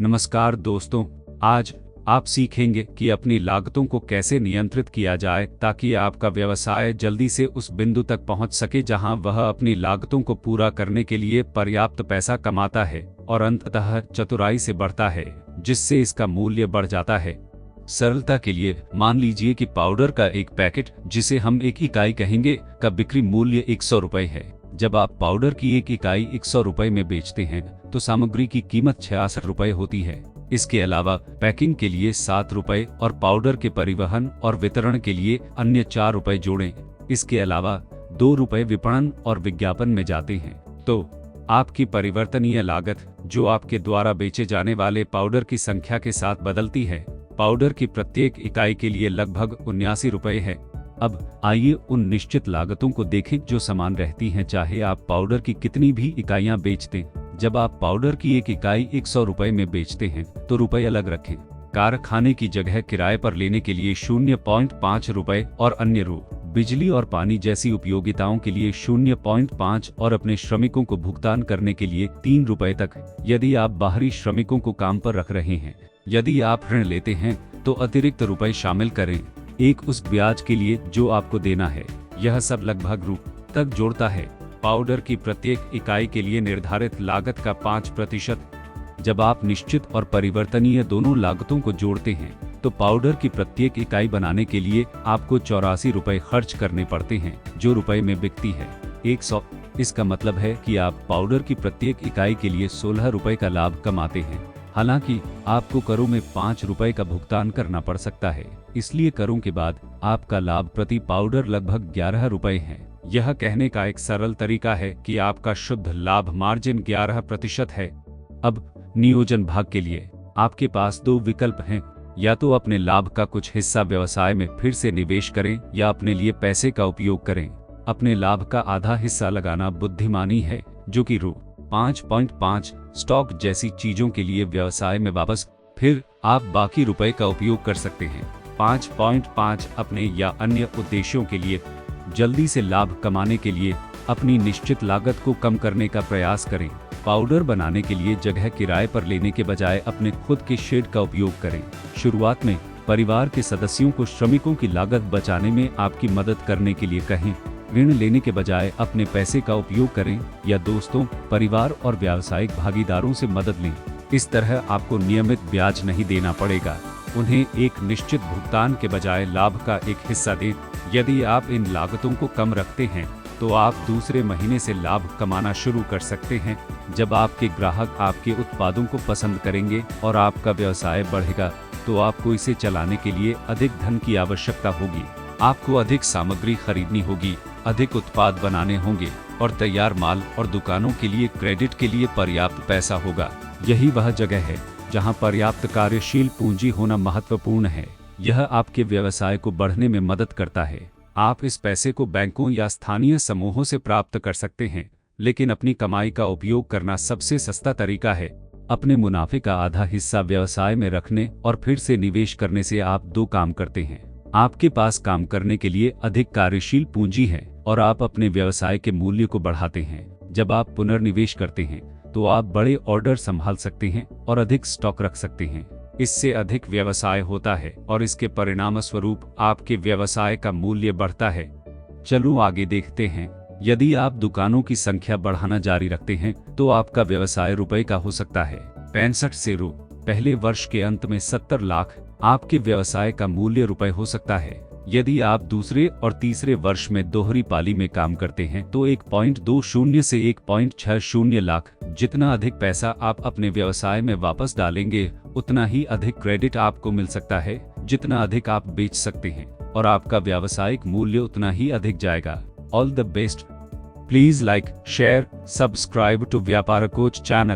नमस्कार दोस्तों, आज आप सीखेंगे कि अपनी लागतों को कैसे नियंत्रित किया जाए ताकि आपका व्यवसाय जल्दी से उस बिंदु तक पहुंच सके जहां वह अपनी लागतों को पूरा करने के लिए पर्याप्त पैसा कमाता है और अंततः चतुराई से बढ़ता है, जिससे इसका मूल्य बढ़ जाता है। सरलता के लिए मान लीजिए कि पाउडर का एक पैकेट, जिसे हम 1 इकाई कहेंगे, का बिक्री मूल्य 100 रुपए है। जब आप पाउडर की 1 इकाई 100 रुपए में बेचते हैं तो सामग्री की कीमत 66 रुपए होती है। इसके अलावा पैकिंग के लिए 7 रुपए और पाउडर के परिवहन और वितरण के लिए अन्य 4 रुपए जोड़ें। इसके अलावा 2 रुपए विपणन और विज्ञापन में जाते हैं। तो आपकी परिवर्तनीय लागत, जो आपके द्वारा बेचे जाने वाले पाउडर की संख्या के साथ बदलती है, पाउडर की प्रत्येक इकाई के लिए लगभग 79 रुपए है। अब आइए उन निश्चित लागतों को देखें जो समान रहती हैं चाहे आप पाउडर की कितनी भी इकाइयां बेचते। जब आप पाउडर की 1 इकाई 100 रुपए में बेचते हैं तो रुपए अलग रखें। कारखाने की जगह किराए पर लेने के लिए 0.5 रुपए और अन्य बिजली और पानी जैसी उपयोगिताओं के लिए 0.5 और अपने श्रमिकों को भुगतान करने के लिए 3 रुपए तक, यदि आप बाहरी श्रमिकों को काम पर रख रहे हैं। यदि आप ऋण लेते हैं तो अतिरिक्त रुपए शामिल करें, एक उस ब्याज के लिए जो आपको देना है। यह सब लगभग रु तक जोड़ता है। पाउडर की प्रत्येक इकाई के लिए निर्धारित लागत का 5%। जब आप निश्चित और परिवर्तनीय दोनों लागतों को जोड़ते हैं तो पाउडर की प्रत्येक इकाई बनाने के लिए आपको 84 रुपए खर्च करने पड़ते हैं, जो रुपए में बिकती है 100। इसका मतलब है कि आप पाउडर की प्रत्येक इकाई के लिए 16 रुपए का लाभ कमाते हैं। हालांकि आपको करों में 5 रुपए का भुगतान करना पड़ सकता है, इसलिए करों के बाद आपका लाभ प्रति पाउडर लगभग 11 रुपए है। यह कहने का एक सरल तरीका है कि आपका शुद्ध लाभ मार्जिन 11% है। अब नियोजन भाग के लिए आपके पास 2 विकल्प हैं, या तो अपने लाभ का कुछ हिस्सा व्यवसाय में फिर से निवेश करें या अपने लिए पैसे का उपयोग करें। अपने लाभ का आधा हिस्सा लगाना बुद्धिमानी है, जो कि रु 5.5 स्टॉक जैसी चीजों के लिए व्यवसाय में वापस। फिर आप बाकी रुपए का उपयोग कर सकते हैं 5.5 अपने या अन्य उद्देश्यों के लिए। जल्दी से लाभ कमाने के लिए अपनी निश्चित लागत को कम करने का प्रयास करें। पाउडर बनाने के लिए जगह किराए पर लेने के बजाय अपने खुद के शेड का उपयोग करें। शुरुआत में परिवार के सदस्यों को श्रमिकों की लागत बचाने में आपकी मदद करने के लिए कहें। ऋण लेने के बजाय अपने पैसे का उपयोग करें या दोस्तों, परिवार और व्यावसायिक भागीदारों से मदद लें। इस तरह आपको नियमित ब्याज नहीं देना पड़ेगा। उन्हें एक निश्चित भुगतान के बजाय लाभ का एक हिस्सा दें। यदि आप इन लागतों को कम रखते हैं तो आप दूसरे महीने से लाभ कमाना शुरू कर सकते हैं। जब आपके ग्राहक आपके उत्पादों को पसंद करेंगे और आपका व्यवसाय बढ़ेगा तो आपको इसे चलाने के लिए अधिक धन की आवश्यकता होगी। आपको अधिक सामग्री खरीदनी होगी, अधिक उत्पाद बनाने होंगे और तैयार माल और दुकानों के लिए क्रेडिट के लिए पर्याप्त पैसा होगा। यही वह जगह है जहां पर्याप्त कार्यशील पूंजी होना महत्वपूर्ण है। यह आपके व्यवसाय को बढ़ने में मदद करता है। आप इस पैसे को बैंकों या स्थानीय समूहों से प्राप्त कर सकते हैं, लेकिन अपनी कमाई का उपयोग करना सबसे सस्ता तरीका है। अपने मुनाफे का आधा हिस्सा व्यवसाय में रखने और फिर से निवेश करने से आप 2 काम करते हैं। आपके पास काम करने के लिए अधिक कार्यशील पूंजी है और आप अपने व्यवसाय के मूल्य को बढ़ाते हैं। जब आप पुनर्निवेश करते हैं तो आप बड़े ऑर्डर संभाल सकते हैं और अधिक स्टॉक रख सकते हैं। इससे अधिक व्यवसाय होता है और इसके परिणाम स्वरूप आपके व्यवसाय का मूल्य बढ़ता है। चलो आगे देखते हैं। यदि आप दुकानों की संख्या बढ़ाना जारी रखते हैं तो आपका व्यवसाय रुपए का हो सकता है 65 से रु। पहले वर्ष के अंत में 70 लाख आपके व्यवसाय का मूल्य रुपए हो सकता है। यदि आप दूसरे और तीसरे वर्ष में दोहरी पाली में काम करते हैं तो 1.20 से 1.60 लाख। जितना अधिक पैसा आप अपने व्यवसाय में वापस डालेंगे उतना ही अधिक क्रेडिट आपको मिल सकता है। जितना अधिक आप बेच सकते हैं और आपका व्यावसायिक मूल्य उतना ही अधिक जाएगा। All the best. Please like, share, subscribe to Vyapar coach channel.